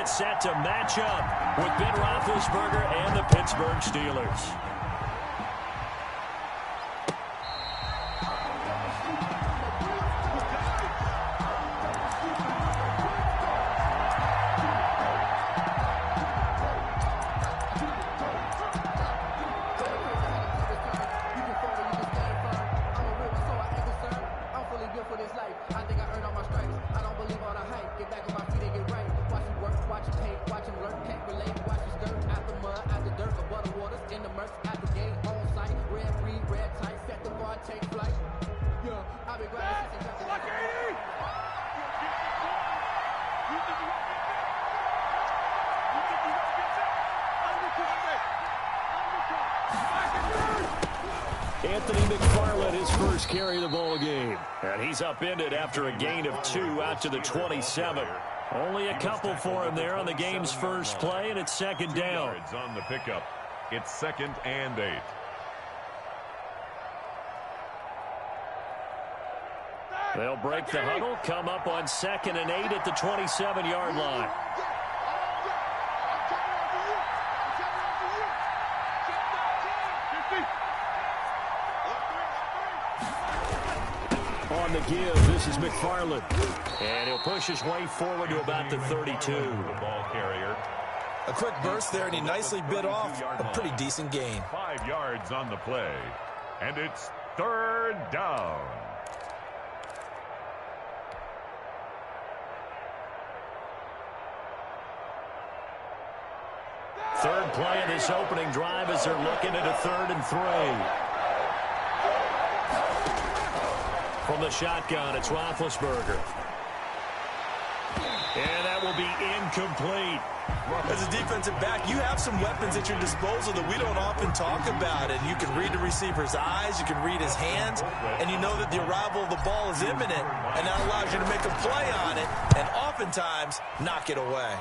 get set to match up with Ben Roethlisberger and the Pittsburgh Steelers. Carry the ball game, and he's upended after a gain of 2 out to the 27. Only a couple for him there on the game's first play, and it's second down. On the pickup, it's 2nd and 8. They'll break the huddle, come up on 2nd and 8 at the 27-yard line. On the give, this is McFarland. And he'll push his way forward to about the 32. The ball carrier. A quick burst there, and he nicely bit off a pretty decent gain. 5 yards on the play. And it's 3rd down. Third play of this opening drive as they're looking at a 3rd and 3. From the shotgun, it's Roethlisberger. And that will be incomplete. As a defensive back, you have some weapons at your disposal that we don't often talk about. And you can read the receiver's eyes, you can read his hands, and you know that the arrival of the ball is imminent. And that allows you to make a play on it and oftentimes knock it away.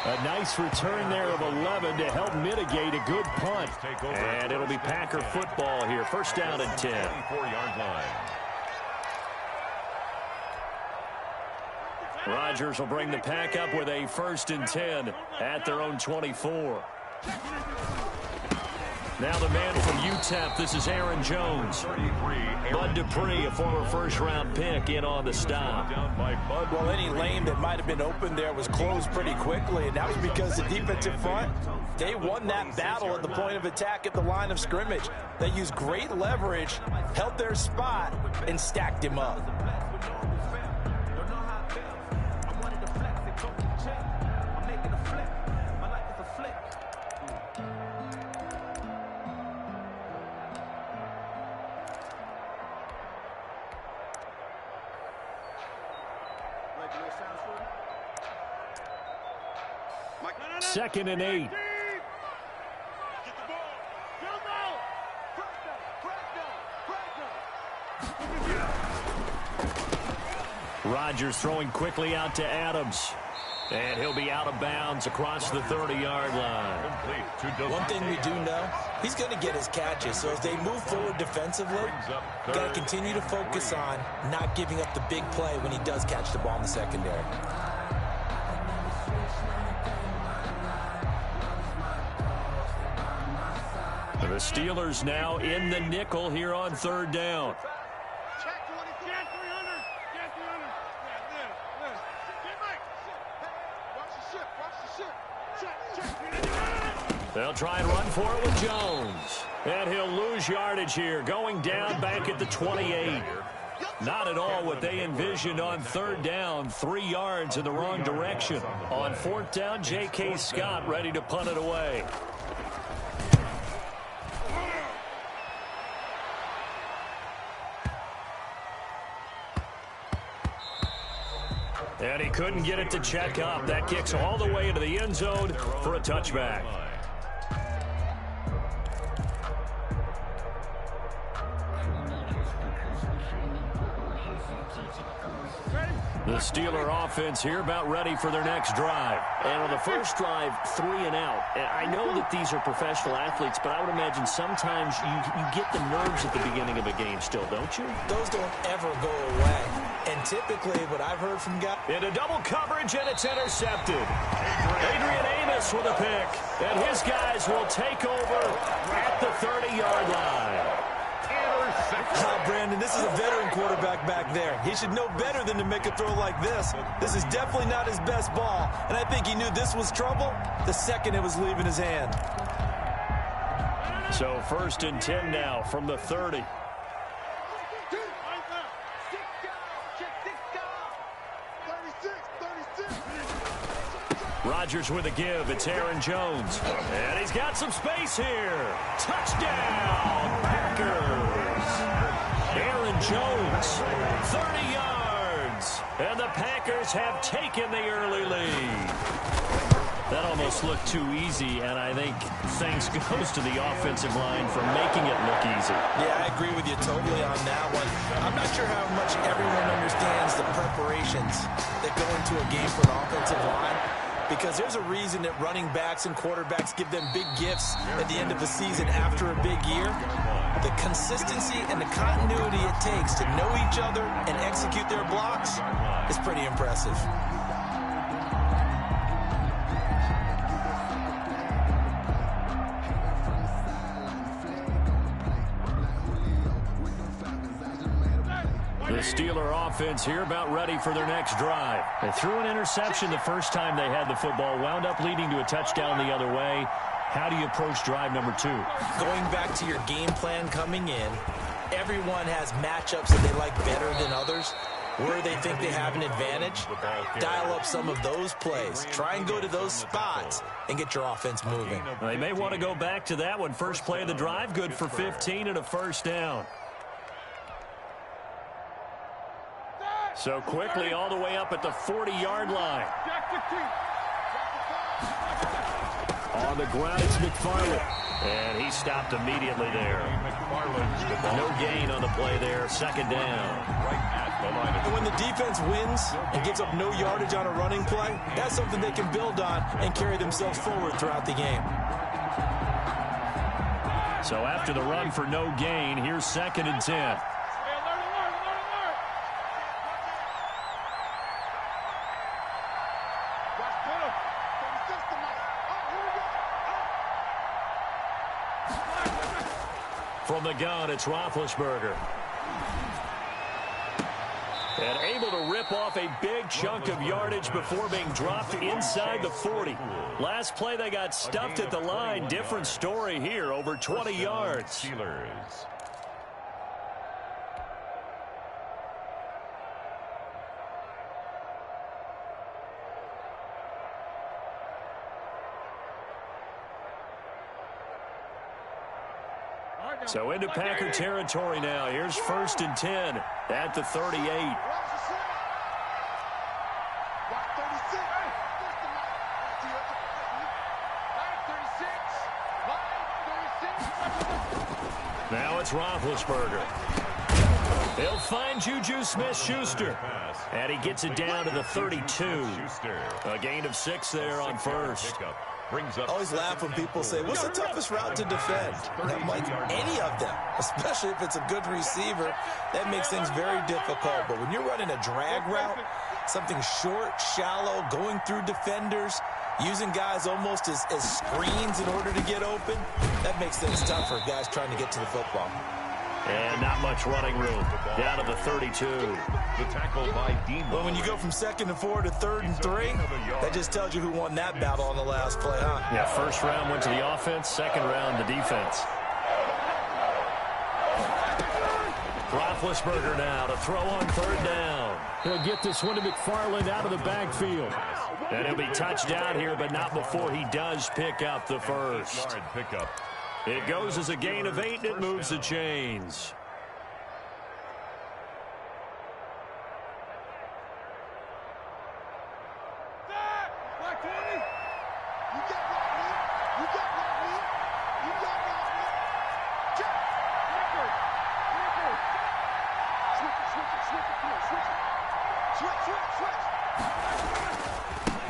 A nice return there of 11 to help mitigate a good punt. And it'll be Packer football here. First down and 10. 24-yard line. Rodgers will bring the Pack up with a 1st and 10 at their own 24. Now the man from UTEP, this is Aaron Jones. Bud Dupree, a former first-round pick, in on the stop. Well, any lane that might have been open there was closed pretty quickly, and that was because the defensive front, they won that battle at the point of attack at the line of scrimmage. They used great leverage, held their spot, and stacked him up. Second and 8. Rodgers throwing quickly out to Adams. And he'll be out of bounds across the 30-yard line. One thing we do know, he's going to get his catches. So as they move forward defensively, got to continue to focus on not giving up the big play when he does catch the ball in the secondary. The Steelers now in the nickel here on 3rd down. They'll try and run for it with Jones. And he'll lose yardage here, going down back at the 28. Not at all what they envisioned on 3rd down. 3 yards in the wrong direction. On 4th down, J.K. Scott ready to punt it away. And he couldn't get it to check up. That kicks all the way into the end zone for a touchback. The Steeler offense here about ready for their next drive. And on the first drive, 3 and out. And I know that these are professional athletes, but I would imagine sometimes you get the nerves at the beginning of a game still, don't you? Those don't ever go away. And typically, what I've heard from guys... Into double coverage, and it's intercepted. Adrian Amos with a pick. And his guys will take over at the 30-yard line. Brandon, this is a veteran quarterback back there. He should know better than to make a throw like this. This is definitely not his best ball, and I think he knew this was trouble the second it was leaving his hand. So 1st and 10 now from the 30. Rodgers with a give. It's Aaron Jones. And he's got some space here. Touchdown, Packers. Aaron Jones, 30 yards. And the Packers have taken the early lead. That almost looked too easy, and I think thanks goes to the offensive line for making it look easy. Yeah, I agree with you totally on that one. I'm not sure how much everyone understands the preparations that go into a game for an offensive line, because there's a reason that running backs and quarterbacks give them big gifts at the end of the season after a big year. The consistency and the continuity it takes to know each other and execute their blocks is pretty impressive. The Steeler offense here about ready for their next drive. They threw an interception the first time they had the football, wound up leading to a touchdown the other way. How do you approach drive number 2? Going back to your game plan coming in, everyone has matchups that they like better than others, where they think they have an advantage. Dial up some of those plays. Try and go to those spots and get your offense moving. They may want to go back to that one. First play of the drive, good for 15 and a first down. So quickly all the way up at the 40-yard line. On the ground, it's McFarland. And he stopped immediately there. No gain on the play there. Second down. And when the defense wins and gives up no yardage on a running play, that's something they can build on and carry themselves forward throughout the game. So after the run for no gain, here's 2nd and 10. From the gun, it's Roethlisberger. And able to rip off a big chunk of yardage before being dropped inside the 40. Last play, they got stuffed at the line. Different story here, over 20 yards. Steelers. So into Packer territory now. Here's 1st and 10 at the 38. Now it's Roethlisberger. He'll find Juju Smith-Schuster. And he gets it down to the 32. A gain of 6 there on first. I always laugh when people say, what's the toughest route to defend? I'm like, any of them, especially if it's a good receiver. That makes things very difficult. But when you're running a drag route, something short, shallow, going through defenders, using guys almost as screens in order to get open, that makes things tough for guys trying to get to the football. And not much running room. Down to the 32. The tackle by Dean. Well, when you go from 2nd and 4 to 3rd and 3, that just tells you who won that battle on the last play, huh? Yeah, first round went to the offense, second round the defense. Roethlisberger now to throw on 3rd down. He'll get this one to McFarland out of the backfield. And he'll be touched down here, but not before he does pick up the first. Yard pickup. It goes as a gain of 8, and it moves the chains.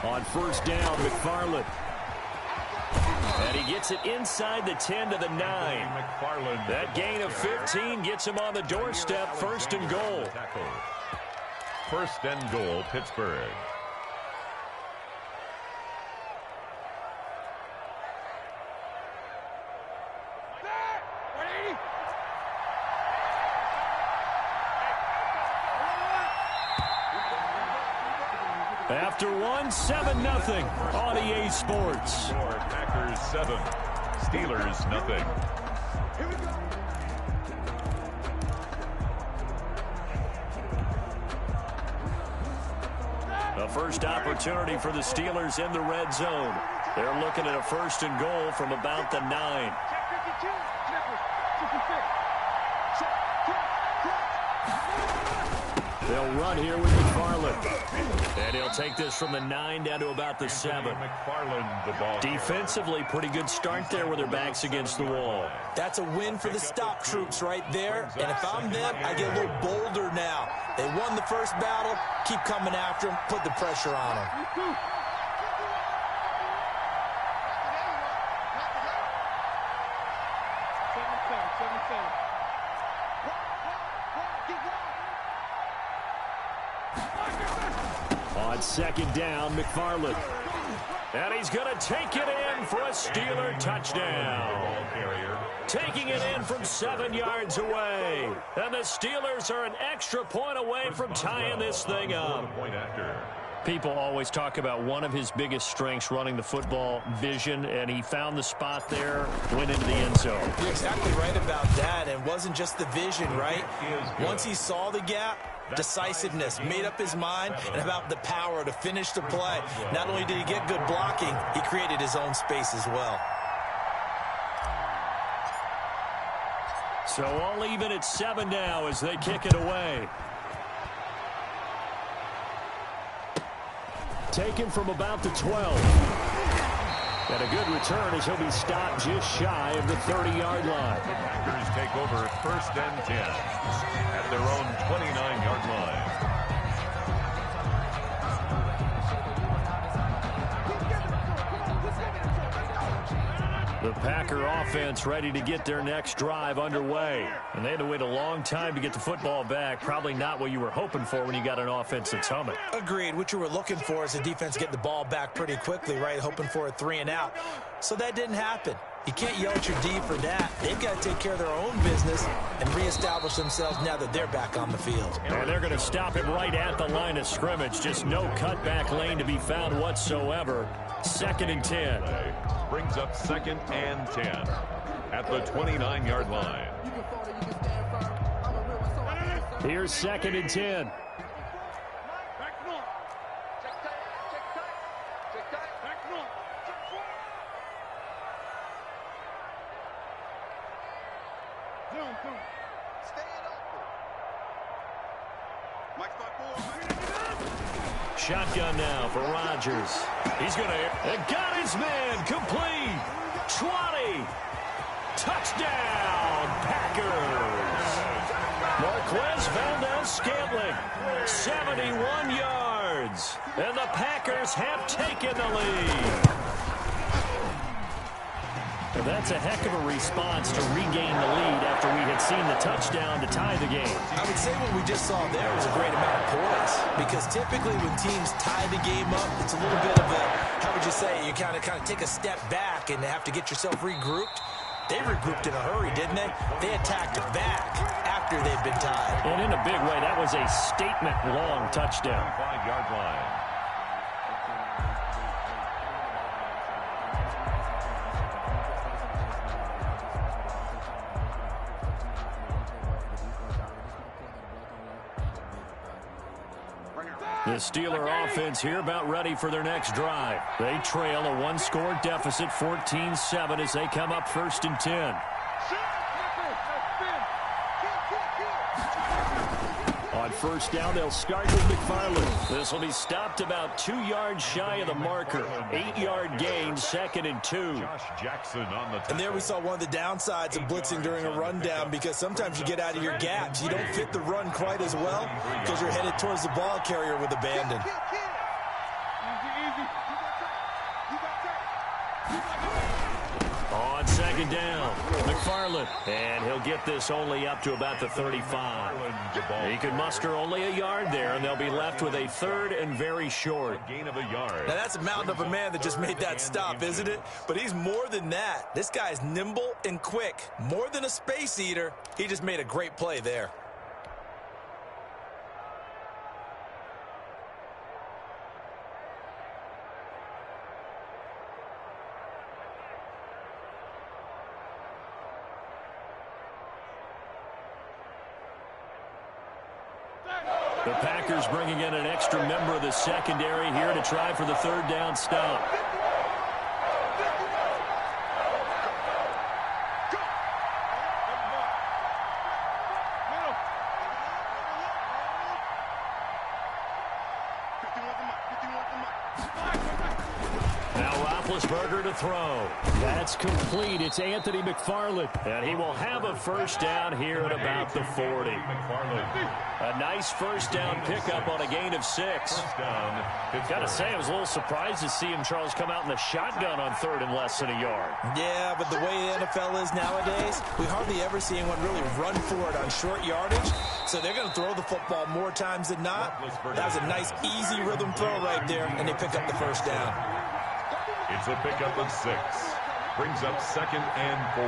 On first down, McFarland. And he gets it inside the 10 to the 9. That gain of 15 gets him on the doorstep, first and goal. First and goal, Pittsburgh. After one, 7-0 on EA Sports. Packers 7, Steelers nothing. Here we go. A first opportunity for the Steelers in the red zone. They're looking at a first and goal from about the 9. They'll run here with McFarland. And he'll take this from the 9 down to about the 7. Defensively, pretty good start there with their backs against the wall. That's a win for the stop troops right there. And if I'm them, I get a little bolder now. They won the first battle. Keep coming after them. Put the pressure on them. On second down, McFarland. And he's going to take it in for a Steeler touchdown. Taking it in from 7 yards away. And the Steelers are an extra point away from tying this thing up. People always talk about one of his biggest strengths running the football, vision, and he found the spot there, went into the end zone. You're exactly right about that. And it wasn't just the vision, right? Once he saw the gap, decisiveness, made up his mind, and about the power to finish the play. Not only did he get good blocking, he created his own space as well. So all even at 7 now as they kick it away. Taken from about the 12. And a good return as he'll be stopped just shy of the 30-yard line. Packers take over first and 10 at their own 29-yard line. The Packer offense ready to get their next drive underway. And they had to wait a long time to get the football back. Probably not what you were hoping for when you got an offense that's humming. Agreed. What you were looking for is the defense get the ball back pretty quickly, right? Hoping for a 3 and out. So that didn't happen. You can't yell at your D for that. They've got to take care of their own business and reestablish themselves now that they're back on the field. And they're going to stop him right at the line of scrimmage. Just no cutback lane to be found whatsoever. 2nd and 10. Brings up 2nd and 10 at the 29-yard line. Here's 2nd and 10. Shotgun now for Rodgers. He's going to got his man complete. 20. Touchdown, Packers. Marquez Valdez-Scantling, 71 yards. And the Packers have taken the lead. And that's a heck of a response to regain the lead after we had seen the touchdown to tie the game. I would say what we just saw there was a great amount of poise, because typically when teams tie the game up, it's a little bit of a, how would you say, you kind of take a step back and have to get yourself regrouped. They regrouped in a hurry, didn't they? They attacked back after they'd been tied. And in a big way, that was a statement-long touchdown. 5-yard line. The Steeler offense here about ready for their next drive. They trail a 1-score deficit, 14-7, as they come up 1st and 10. On first down. They'll start with McFarland. This will be stopped about 2 yards shy of the marker. 8-yard gain, 2nd and 2. Josh Jackson on the tackle. And there we saw one of the downsides of blitzing during a rundown, because sometimes you get out of your gaps. You don't fit the run quite as well because you're headed towards the ball carrier with abandon. On 2nd down, McFarland. And he'll get this only up to about the 35. He can muster only a yard there, and they'll be left with a 3rd and very short. Gain of a yard. Now, that's a mountain of a man that just made that stop, isn't it? But he's more than that. This guy's nimble and quick. More than a space eater. He just made a great play there. The Packers bringing in an extra member of the secondary here to try for the 3rd down stop. Now Roethlisberger to throw. That's complete. It's Anthony McFarland. And he will have a first down here at about the 40. A nice first down pickup on a gain of 6. Got to say, I was a little surprised to see him, Charles, come out in the shotgun on 3rd and less than a yard. Yeah, but the way the NFL is nowadays, we hardly ever see anyone really run for it on short yardage. So they're going to throw the football more times than not. That was a nice, easy rhythm throw right there, and they pick up the first down. It's a pickup of 6. Brings up 2nd and 4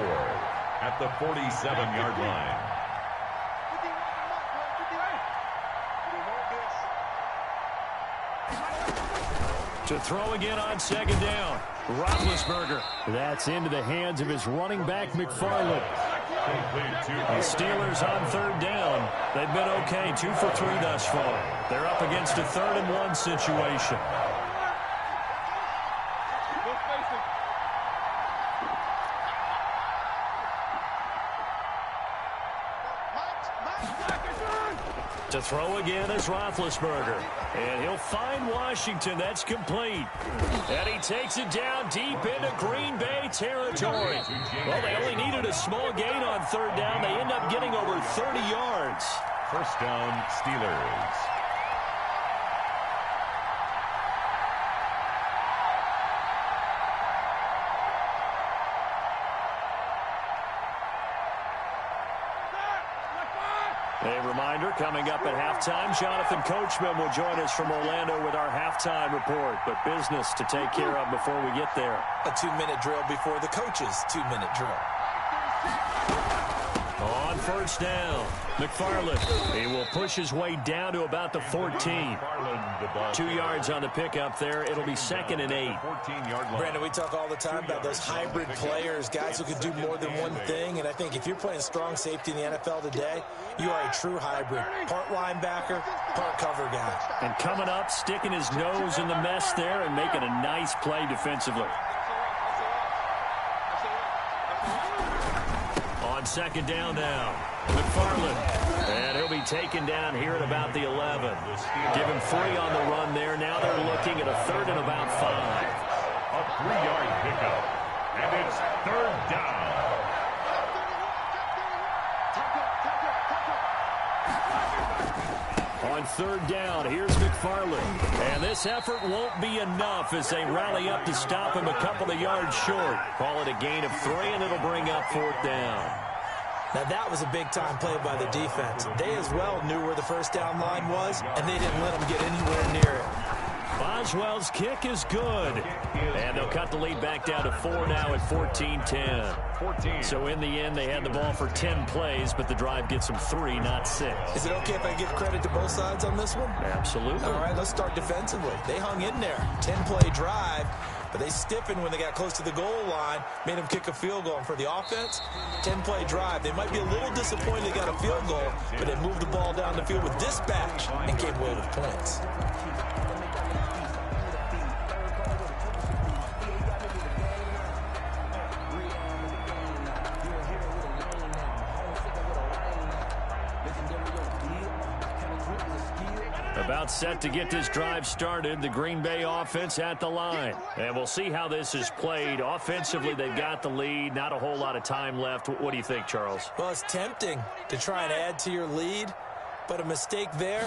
at the 47-yard line. To throw again on 2nd down. Roethlisberger. That's into the hands of his running back, McFarland. The Steelers on 3rd down. They've been okay, 2 for 3 thus far. They're up against a 3rd and 1 situation. To throw again is Roethlisberger. And he'll find Washington. That's complete. And he takes it down deep into Green Bay territory. Well, they only needed a small gain on 3rd down. They end up getting over 30 yards. First down, Steelers. A reminder, coming up at halftime, Jonathan Coachman will join us from Orlando with our halftime report. But business to take care of before we get there. A 2-minute drill before the coach's 2-minute drill. On 1st down, McFarland. He will push his way down to about the 14. 2 yards on the pickup there. It'll be 2nd and 8. Brandon, we talk all the time about those hybrid players, guys who can do more than one thing. And I think if you're playing strong safety in the NFL today, you are a true hybrid. Part linebacker, part cover guy. And coming up, sticking his nose in the mess there and making a nice play defensively. On 2nd down now, McFarland. And he'll be taken down here at about the 11. Give him 3 on the run there. Now they're looking at a 3rd and about 5. A 3-yard pickup. And it's 3rd down. On 3rd down, here's McFarland. And this effort won't be enough as they rally up to stop him a couple of yards short. Call it a gain of 3, and it'll bring up 4th down. Now, that was a big-time play by the defense. They as well knew where the first down line was, and they didn't let them get anywhere near it. Boswell's kick is good. And they'll cut the lead back down to 4 now at 14-10. So in the end, they had the ball for 10 plays, but the drive gets them 3, not 6. Is it okay if I give credit to both sides on this one? Absolutely. All right, let's start defensively. They hung in there. 10-play drive, but they stiffened when they got close to the goal line, made them kick a field goal. And for the offense, 10-play drive. They might be a little disappointed they got a field goal, but they moved the ball down the field with dispatch and came away with points. About set to get this drive started, the Green Bay offense at the line. And we'll see how this is played. Offensively, they've got the lead. Not a whole lot of time left. What do you think, Charles? Well, it's tempting to try and add to your lead, but a mistake there,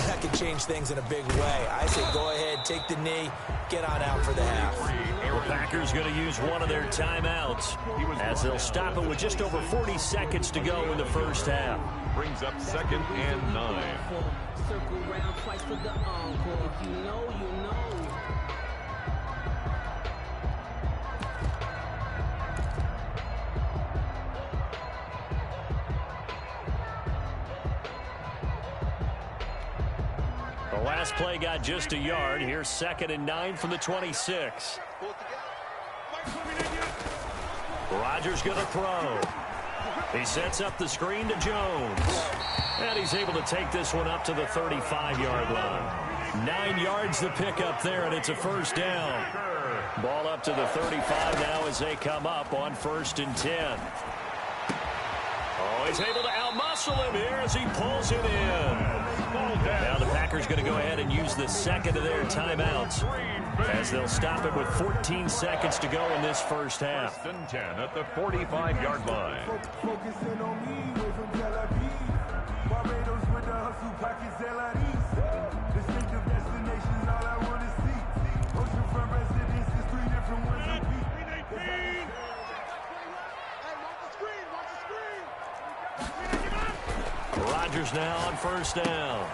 that could change things in a big way. I say go ahead, take the knee, get on out for the half. The Packers going to use one of their timeouts as they'll stop it with just over 40 seconds to go in the first half. Brings up 2nd and 9. Circle round twice for the encore. If you know, you know. The last play got just a yard. Here's 2nd and 9 from the 26. Rodgers going to throw. He sets up the screen to Jones. And he's able to take this one up to the 35-yard line. 9 yards the pickup there, and it's a first down. Ball up to the 35 now as they come up on 1st and 10. Oh, he's able to outmuscle him here as he pulls it in. Now the Packers going to go ahead and use the second of their timeouts as they'll stop it with 14 seconds to go in this first half. 1st and 10 at the 45-yard line. Focusing on me, away from Tel Aviv. Barbados with the hustle pockets, LIDs. Distinctive destinations, all I want to see. Oceanfront residences, 3 different ones a week. Rodgers now on 1st down.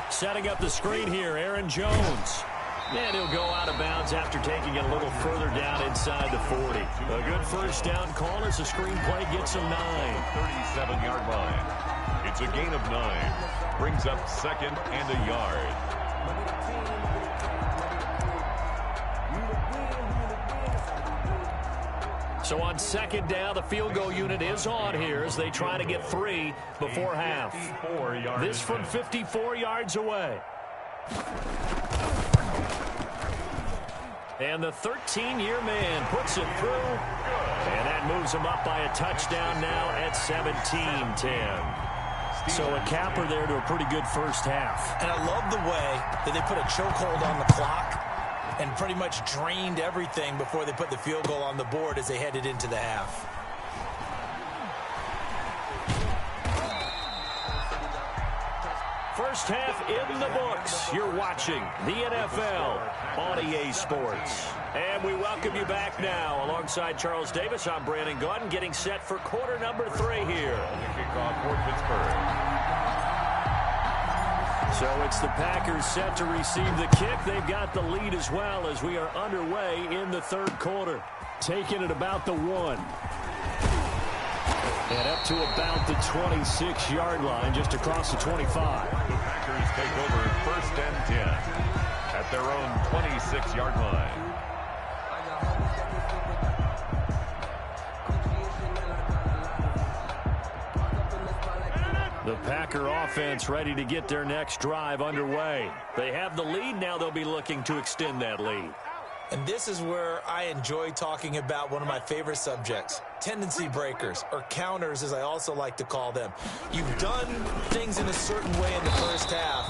Setting up the screen here, Aaron Jones. And he'll go out of bounds after taking it a little further down inside the 40. A good first down call as the screen play gets him 9. 37-yard line. It's a gain of 9. Brings up 2nd and a yard. So on 2nd down, the field goal unit is on here as they try to get 3 before half. This from 54 yards away. And the 13-year man puts it through. And that moves him up by a touchdown now at 17-10. So a capper there to a pretty good first half. And I love the way that they put a chokehold on the clock and pretty much drained everything before they put the field goal on the board as they headed into the half. First half in the books. You're watching the NFL on EA Sports. And we welcome you back now. Alongside Charles Davis, I'm Brandon Gaudin, getting set for quarter number 3 here. Kickoff for Pittsburgh. So it's the Packers set to receive the kick. They've got the lead as well as we are underway in the 3rd quarter. Taking it about the 1. And up to about the 26-yard line, just across the 25. The Packers take over 1st and 10 at their own 26-yard line. The Packer offense ready to get their next drive underway. They have the lead. Now they'll be looking to extend that lead. And this is where I enjoy talking about one of my favorite subjects, tendency breakers, or counters as I also like to call them. You've done things in a certain way in the first half,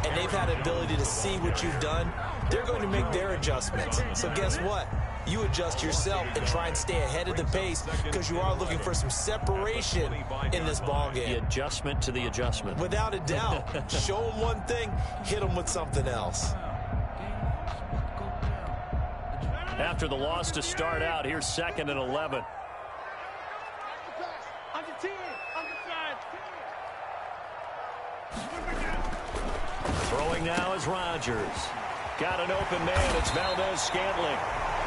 and they've had the ability to see what you've done. They're going to make their adjustments. So guess what? You adjust yourself and try and stay ahead of the pace because you are looking for some separation in this ball game. The adjustment to the adjustment. Without a doubt. Show them one thing, hit them with something else. After the loss to start out, here's 2nd and 11. Throwing now is Rodgers. Got an open man. It's Valdez-Scantling.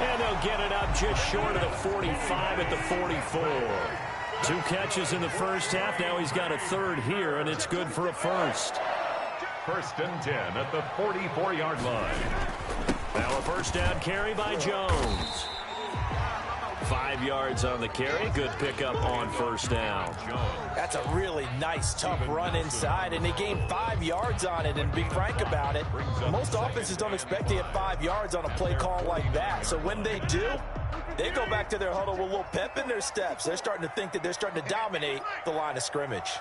And they'll get it up just short of the 45 at the 44. 2 catches in the first half. Now he's got a 3rd here, and it's good for a first. 1st and 10 at the 44-yard line. Now a first down carry by Jones. 5 yards on the carry. Good pickup on 1st down. That's a really nice, tough run inside, and they gained 5 yards on it. And to be frank about it, most offenses don't expect to get 5 yards on a play call like that. So when they do, they go back to their huddle with a little pep in their steps. They're starting to think that they're starting to dominate the line of scrimmage.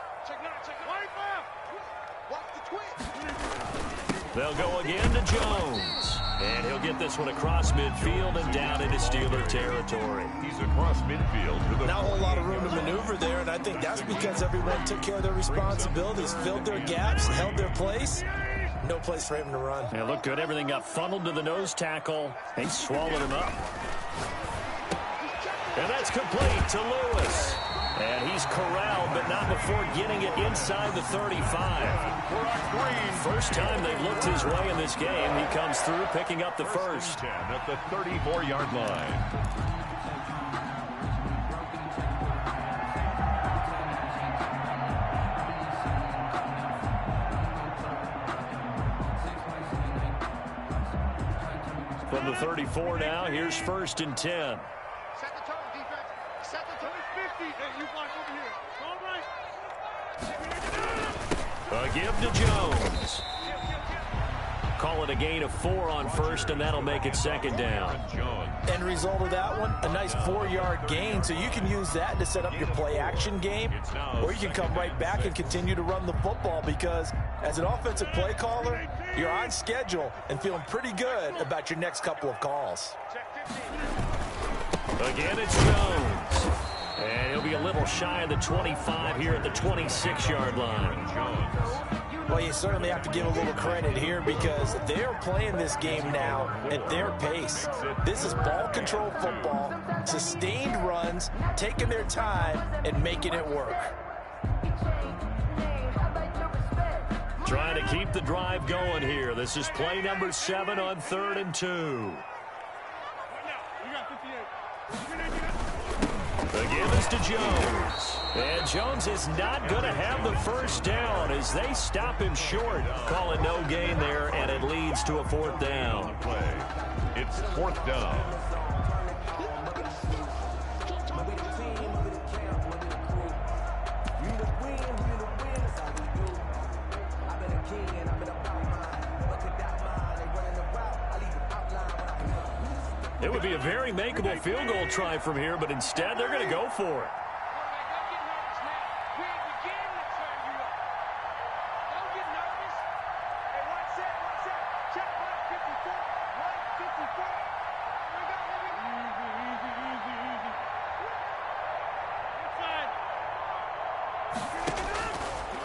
They'll go again to Jones. And he'll get this one across midfield and down into Steeler territory. He's across midfield. Not a whole lot of room to maneuver there, and I think that's because everyone took care of their responsibilities, filled their gaps, held their place. No place for him to run. Yeah, looked good. Everything got funneled to the nose tackle. He swallowed him up. And that's complete to Lewis. And he's corralled, but not before getting it inside the 35. First time they've looked his way in this game. He comes through, picking up the first. 10 at the 34-yard line. From the 34 now, here's 1st and 10. Set the tone, defense. Set the tone. 50. Hey, you block over here. All right. A give to Jones. Call it a gain of 4 on 1st, and that'll make it 2nd down. End result of that one, a nice 4-yard gain, so you can use that to set up your play-action game, or you can come right back and continue to run the football because as an offensive play caller, you're on schedule and feeling pretty good about your next couple of calls. Again, it's Jones. And he'll be a little shy of the 25 here at the 26-yard line. Well, you certainly have to give a little credit here because they're playing this game now at their pace. This is ball control football, sustained runs, taking their time and making it work. Trying to keep the drive going here. This is play number 7 on 3rd and 2. The give is to Jones. And Jones is not going to have the first down as they stop him short. Calling no gain there, and it leads to a 4th down. It's 4th down. It would be a very makeable field goal try from here, but instead they're going to go for it.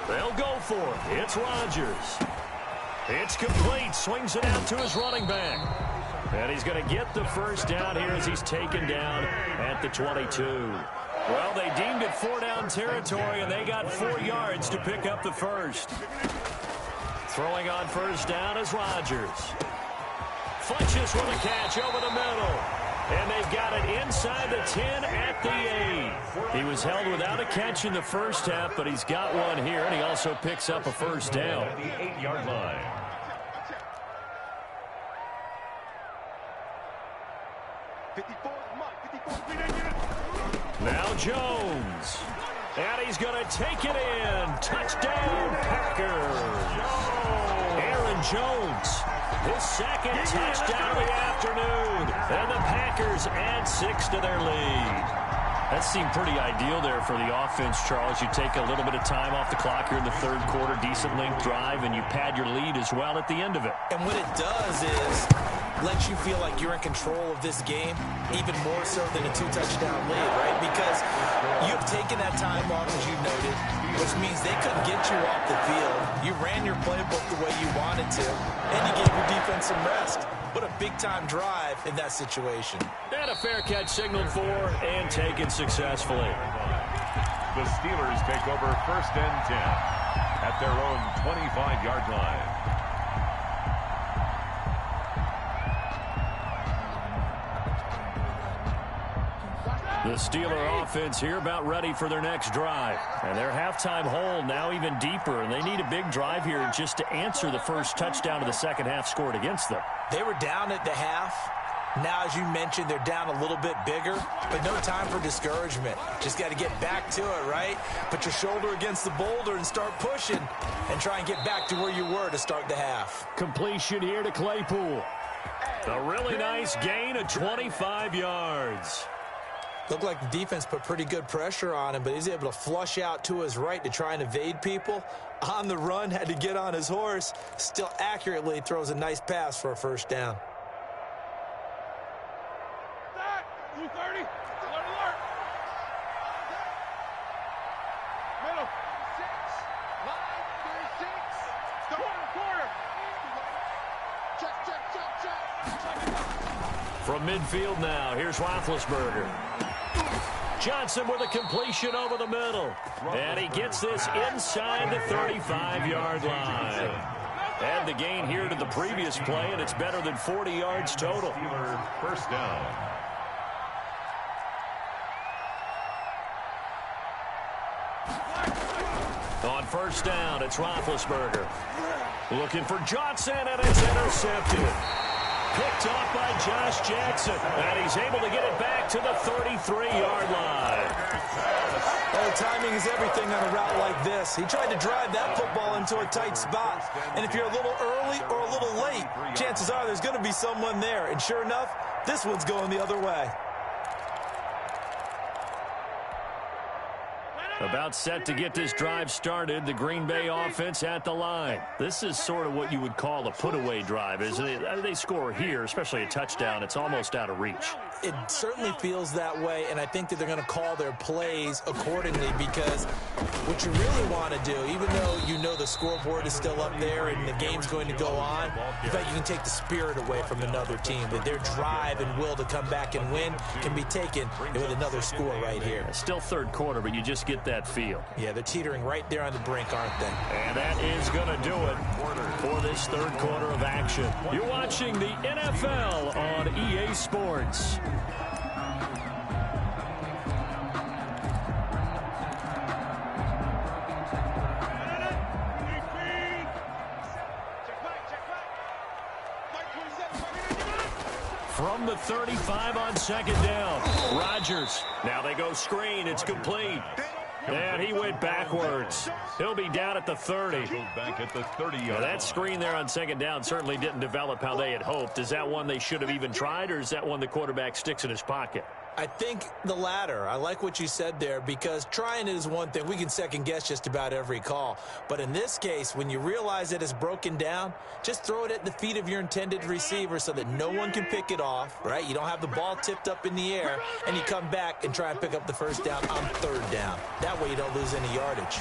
They'll go for it. It's Rodgers. It's complete. Swings it out to his running back. And he's going to get the first down here as he's taken down at the 22. Well, they deemed it 4-down territory, and they got 4 yards to pick up the first. Throwing on first down is Rodgers. Funches with a catch over the middle. And they've got it inside the 10 at the 8. He was held without a catch in the first half, but he's got one here, and he also picks up a first down. The 8-yard line. Now Jones. And he's going to take it in. Touchdown, Packers. Aaron Jones, his 2nd touchdown of the afternoon. And the Packers add 6 to their lead. That seemed pretty ideal there for the offense, Charles. You take a little bit of time off the clock here in the 3rd quarter, decent length drive, and you pad your lead as well at the end of it. And what it does is lets you feel like you're in control of this game, even more so than a 2-touchdown lead, right? Because you've taken that time off, as you noted, which means they couldn't get you off the field. You ran your playbook the way you wanted to, and you gave your defense some rest. What a big-time drive in that situation. And a fair catch signaled for and taken successfully. The Steelers take over 1st and 10 at their own 25-yard line. The Steeler offense here about ready for their next drive. And their halftime hole now even deeper, and they need a big drive here just to answer the first touchdown of the second half scored against them. They were down at the half. Now, as you mentioned, they're down a little bit bigger, but no time for discouragement. Just got to get back to it, right? Put your shoulder against the boulder and start pushing and try and get back to where you were to start the half. Completion here to Claypool. A really nice gain of 25 yards. Looked like the defense put pretty good pressure on him, but he's able to flush out to his right to try and evade people. On the run, had to get on his horse. Still accurately throws a nice pass for a first down. Blue 30. Alert, alert. Middle. 6. Line 36. Quarter. Check. From midfield now, here's Roethlisberger. Johnson with a completion over the middle. And he gets this inside the 35-yard line. Add the gain here to the previous play, and it's better than 40 yards total. First down. On first down, it's Roethlisberger. Looking for Johnson, and it's intercepted. Picked off by Josh Jackson, and he's able to get it back to the 33-yard line. Well, timing is everything on a route like this. He tried to drive that football into a tight spot, and if you're a little early or a little late, chances are there's going to be someone there, and sure enough, this one's going the other way. About set to get this drive started, the Green Bay offense at the line. This is sort of what you would call a put-away drive. As they score here, especially a touchdown, it's almost out of reach. It certainly feels that way, and I think that they're going to call their plays accordingly, because what you really want to do, even though you know the scoreboard is still up there and the game's going to go on, in fact, you can take the spirit away from another team. That their drive and will to come back and win can be taken with another score right here. Still third quarter, but you just get that feel. Yeah, they're teetering right there on the brink, aren't they? And that is going to do it for this third quarter of action. You're watching the NFL on EA Sports. From the 35 on second down, Rodgers. Now they go screen. It's complete. And he went backwards. He'll be down at the 30. Back at the 30-yard line. That screen there on second down certainly didn't develop how they had hoped. Is that one they should have even tried, or is that one the quarterback sticks in his pocket? I think the latter. I like what you said there, because trying it is one thing. We can second guess just about every call. But in this case, when you realize that it's broken down, just throw it at the feet of your intended receiver so that no one can pick it off, right? You don't have the ball tipped up in the air, and you come back and try and pick up the first down on third down. That way you don't lose any yardage.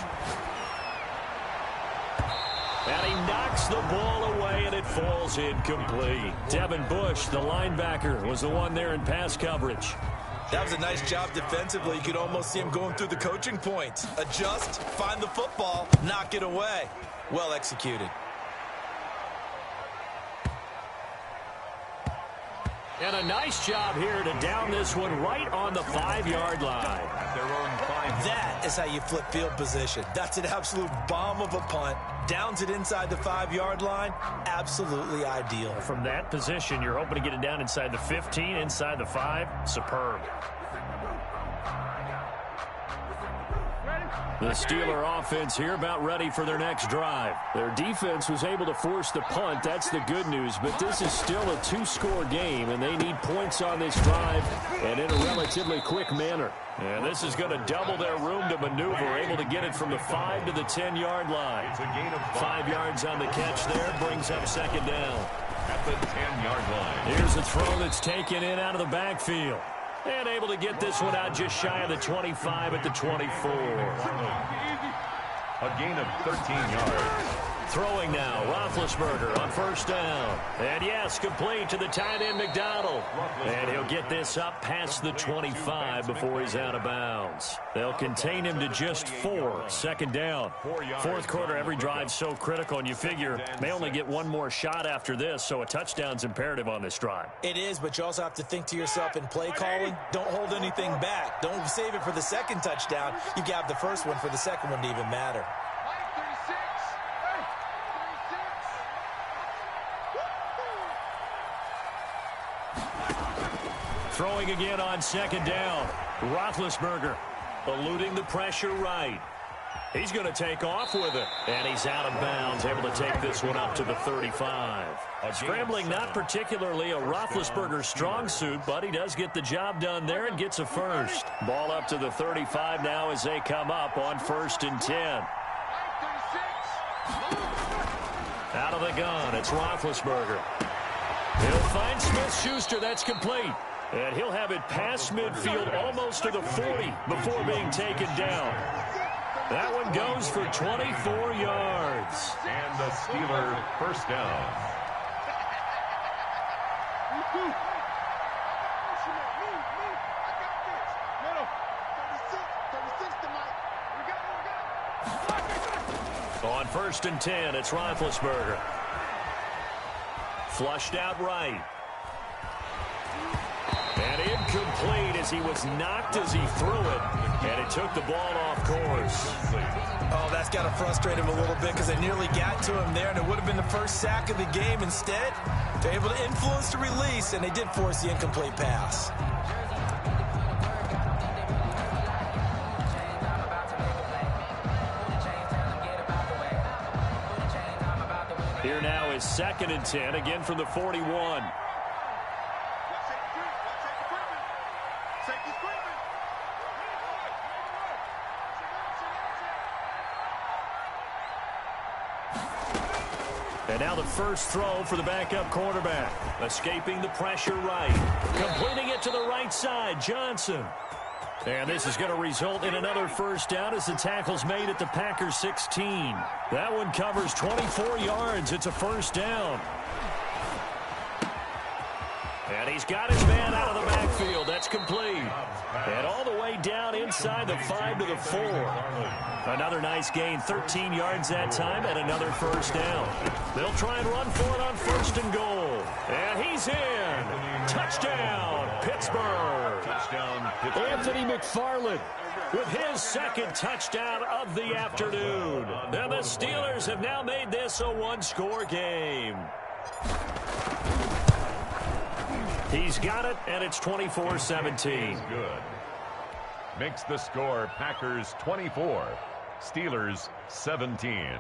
And he knocks the ball away, and it falls incomplete. Devin Bush, the linebacker, was the one there in pass coverage. That was a nice job defensively. You could almost see him going through the coaching points. Adjust, find the football, knock it away. Well executed. And a nice job here to down this one right on the 5-yard line. At their own 5. That is how you flip field position. That's an absolute bomb of a punt. Downs it inside the 5-yard line. Absolutely ideal. From that position, you're hoping to get it down inside the 15, inside the 5. Superb. The Steeler offense here about ready for their next drive. Their defense was able to force the punt. That's the good news. But this is still a 2-score game, and they need points on this drive and in a relatively quick manner. And this is going to double their room to maneuver, able to get it from the 5 to the 10-yard line. It's a gain of 5 yards on the catch there, brings up second down. At the 10-yard line. Here's a throw that's taken in out of the backfield. And able to get this one out just shy of the 25 at the 24. A gain of 13 yards. Throwing now, Roethlisberger on first down. And yes, complete to the tight end, McDonald. And he'll get this up past the 25 before he's out of bounds. They'll contain him to just 4. Second down. Fourth quarter, every drive's so critical, and you figure may only get one more shot after this, so a touchdown's imperative on this drive. It is, but you also have to think to yourself in play calling, don't hold anything back. Don't save it for the second touchdown. You grab the first one for the second one to even matter. Throwing again on second down. Roethlisberger eluding the pressure right. He's going to take off with it. And he's out of bounds, able to take this one up to the 35. Scrambling not particularly a Roethlisberger strong suit, but he does get the job done there and gets a first. Ball up to the 35 now as they come up on 1st and 10. Out of the gun, it's Roethlisberger. He'll find Smith-Schuster. That's complete. And he'll have it past midfield almost to the 40 before being taken down. That one goes for 24 yards. And the Steeler first down. On 1st and 10, it's Roethlisberger. Flushed out right. And incomplete as he was knocked as he threw it. And it took the ball off course. Oh, that's got to frustrate him a little bit because they nearly got to him there, and it would have been the first sack of the game. Instead, they're able to influence the release, and they did force the incomplete pass. Here now is 2nd and 10, again from the 41. And now the first throw for the backup quarterback. Escaping the pressure right. Completing it to the right side, Johnson. And this is going to result in another first down as the tackle's made at the Packers 16. That one covers 24 yards. It's a first down. And he's got his man out of the backfield. That's complete. And all the way down inside the 5 to the 4. Another nice gain, 13 yards that time, and another first down. They'll try and run for it on 1st and goal. And he's in. Touchdown, Pittsburgh. Touchdown, Pittsburgh. Anthony McFarland with his 2nd touchdown of the afternoon. And the Steelers have now made this a one-score game. He's got it, and it's 24-17. Good. Makes the score Packers 24, Steelers 17.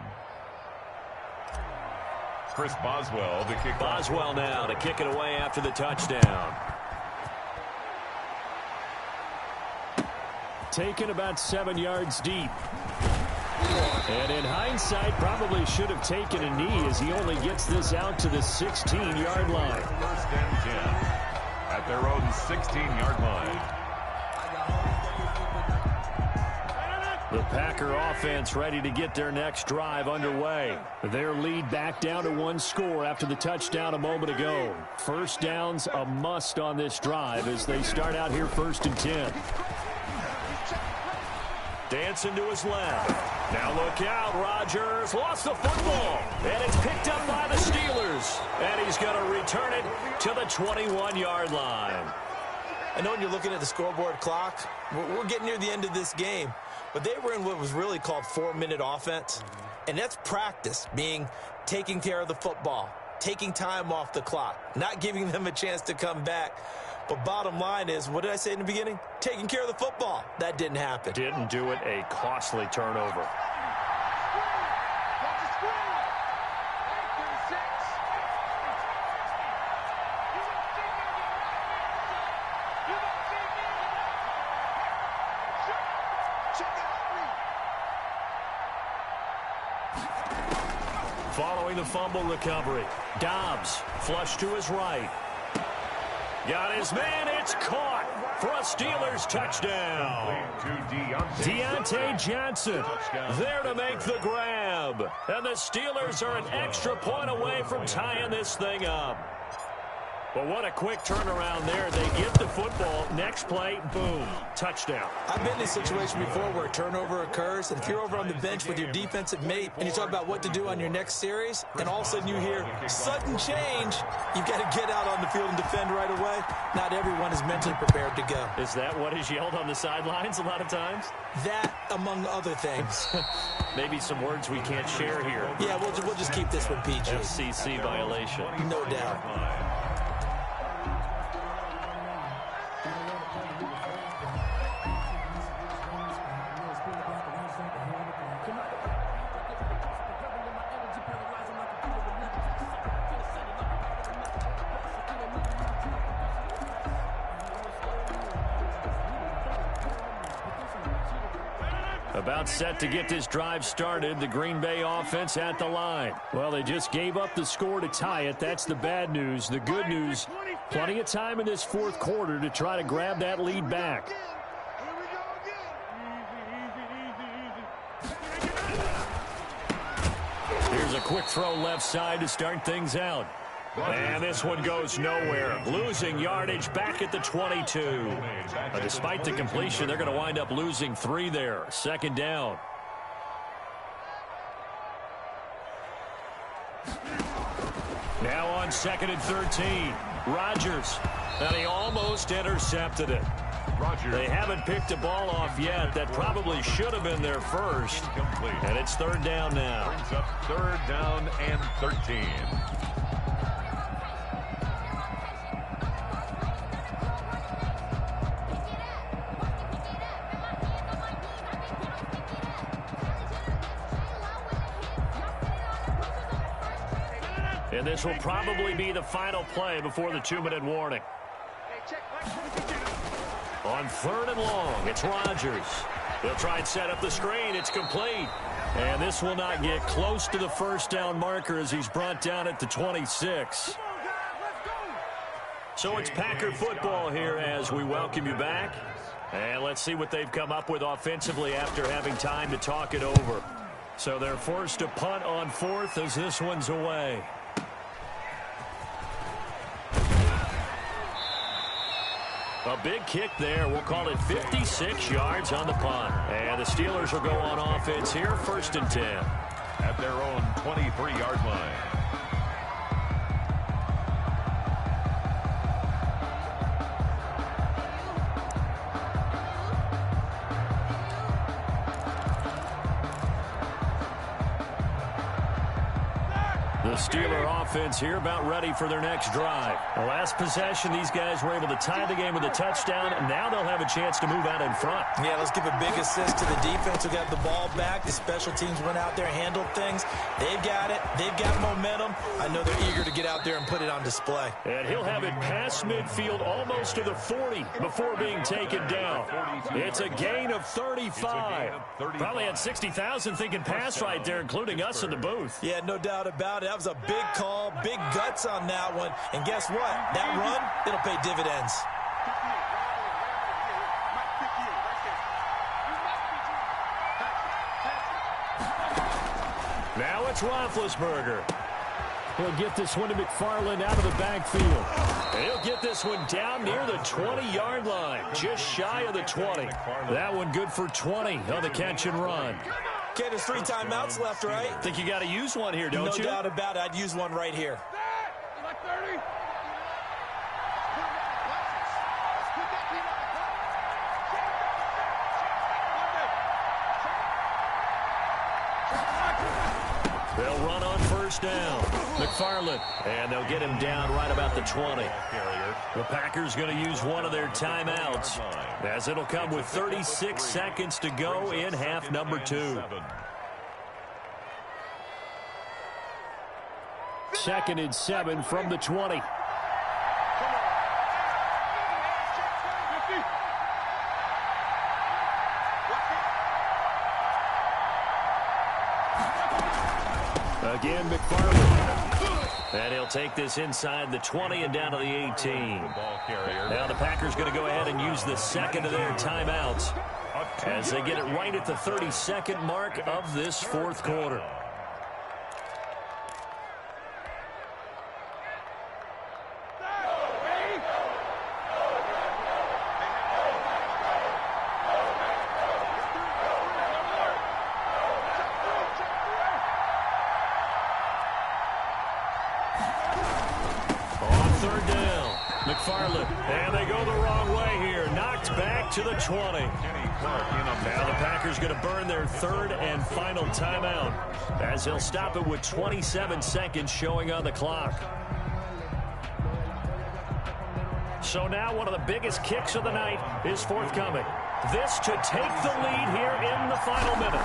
Chris Boswell to kick. Boswell now to kick it away after the touchdown. Taken about 7 yards deep. And in hindsight, probably should have taken a knee as he only gets this out to the 16-yard line. 1st and 10 at their own 16-yard line. The Packer offense ready to get their next drive underway. Their lead back down to 1 score after the touchdown a moment ago. First down's a must on this drive as they start out here 1st and 10. Dancing to his left. Now look out, Rodgers lost the football, and it's picked up by the Steelers. And he's going to return it to the 21-yard line. I know when you're looking at the scoreboard clock, we're getting near the end of this game, but they were in what was really called 4-minute offense, and that's practice, being taking care of the football, taking time off the clock, not giving them a chance to come back. But bottom line is, what did I say in the beginning? Taking care of the football. That didn't happen. Didn't do it, a costly turnover. Following the fumble recovery, Dobbs flush to his right. Got his man, it's caught for a Steelers touchdown. Deontay Johnson there to make the grab. And the Steelers are an extra point away from tying this thing up. But what a quick turnaround there. They get the football. Next play, boom, touchdown. I've been in a situation before where a turnover occurs, and if you're over on the bench with your defensive mate and you talk about what to do on your next series, and all of a sudden you hear sudden change, you've got to get out on the field and defend right away. Not everyone is mentally prepared to go. Is that what is yelled on the sidelines a lot of times? That, among other things. Maybe some words we can't share here. Yeah, we'll just keep this one PG. FCC violation. No doubt. About set to get this drive started. The Green Bay offense at the line. Well, they just gave up the score to tie it. That's the bad news. The good news, plenty of time in this fourth quarter to try to grab that lead back. Here's a quick throw left side to start things out. And this one goes nowhere. Losing yardage back at the 22. But despite the completion, they're going to wind up losing 3 there. Second down. Now on 2nd and 13. Rodgers. And he almost intercepted it. They haven't picked a ball off yet. That probably should have been their first. And it's 3rd down now. Brings up 3rd down and 13. And this will probably be the final play before the 2-minute warning. On 3rd and long, it's Rodgers. They'll try and set up the screen. It's complete. And this will not get close to the first down marker as he's brought down at the 26. So it's Packer football here as we welcome you back. And let's see what they've come up with offensively after having time to talk it over. So they're forced to punt on 4th as this one's away. A big kick there. We'll call it 56 yards on the punt. And the Steelers will go on offense here, 1st and 10. At their own 23-yard line. The Steeler offense here about ready for their next drive. The last possession, these guys were able to tie the game with a touchdown, and now they'll have a chance to move out in front. Yeah, let's give a big assist to the defense who got the ball back. The special teams went out there, handled things. They've got it. They've got momentum. I know they're eager to get out there and put it on display. And he'll have it past midfield almost to the 40 before being taken down. It's a gain of 35. Probably had 60,000 thinking pass right there, including us in the booth. Yeah, no doubt about it. That was a big call, big guts on that one. And guess what? That run, it'll pay dividends. Now it's Roethlisberger. He'll get this one to McFarland out of the backfield. And he'll get this one down near the 20-yard line, just shy of the 20. That one good for 20 on the catch and run. Okay, there's 3 timeouts left, right? Think you got to use one here, don't you? No doubt about it. I'd use one right here. They'll run on 1st down. McFarland, and they'll get him down right about the 20. The Packers going to use one of their timeouts as it'll come with 36 seconds to go in half number 2. 2nd and 7 from the 20. Again, McFarland. And he'll take this inside the 20 and down to the 18. Now the Packers going to go ahead and use the 2nd of their timeouts as they get it right at the 32nd mark of this 4th quarter. McFarland, and they go the wrong way here. Knocked back to the 20. Now the Packers going to burn their 3rd and final timeout as they'll stop it with 27 seconds showing on the clock. So now one of the biggest kicks of the night is forthcoming. This to take the lead here in the final minute.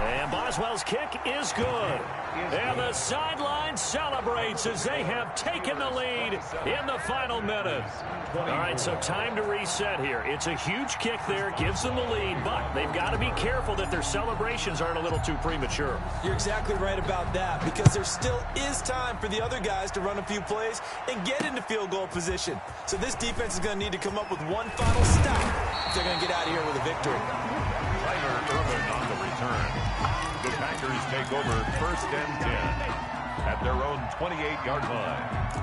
And Boswell's kick is good. And the sideline celebrates as they have taken the lead in the final minute. All right, so time to reset here. It's a huge kick there, gives them the lead, but they've got to be careful that their celebrations aren't a little too premature. You're exactly right about that, because there still is time for the other guys to run a few plays and get into field goal position. So this defense is going to need to come up with one final stop if they're going to get out of here with a victory. Tyler Irvin on the return. The Packers take over 1st and 10 at their own 28-yard line.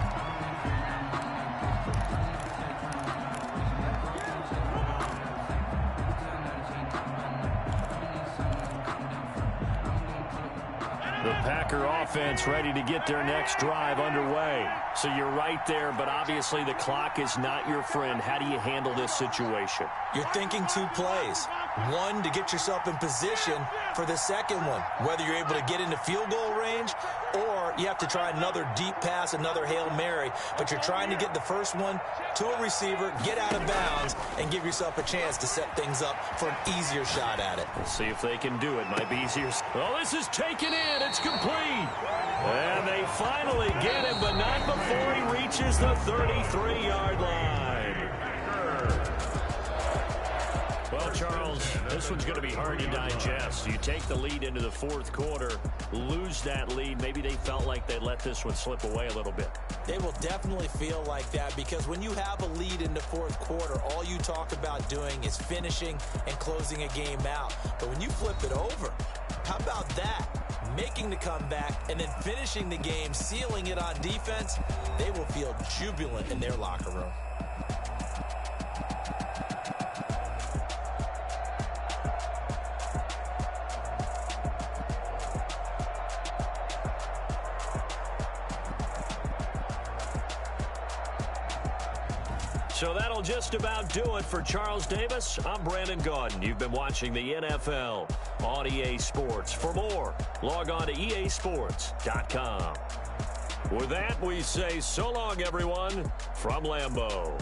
The Packer offense ready to get their next drive underway. So you're right there, but obviously the clock is not your friend. How do you handle this situation? You're thinking 2 plays. One, to get yourself in position for the second one, whether you're able to get into field goal range or you have to try another deep pass, another Hail Mary, but you're trying to get the first one to a receiver, get out of bounds, and give yourself a chance to set things up for an easier shot at it. Let's see if they can do it. Might be easier. Oh, this is taken in. It's complete. And they finally get him, but not before he reaches the 33-yard line. Well, Charles, this one's going to be hard to digest. You take the lead into the 4th quarter, lose that lead. Maybe they felt like they let this one slip away a little bit. They will definitely feel like that, because when you have a lead in the 4th quarter, all you talk about doing is finishing and closing a game out. But when you flip it over, how about that? Making the comeback and then finishing the game, sealing it on defense, they will feel jubilant in their locker room. So that'll just about do it for Charles Davis. I'm Brandon Gaudin. You've been watching the NFL on EA Sports. For more, log on to easports.com. With that, we say so long, everyone, from Lambeau.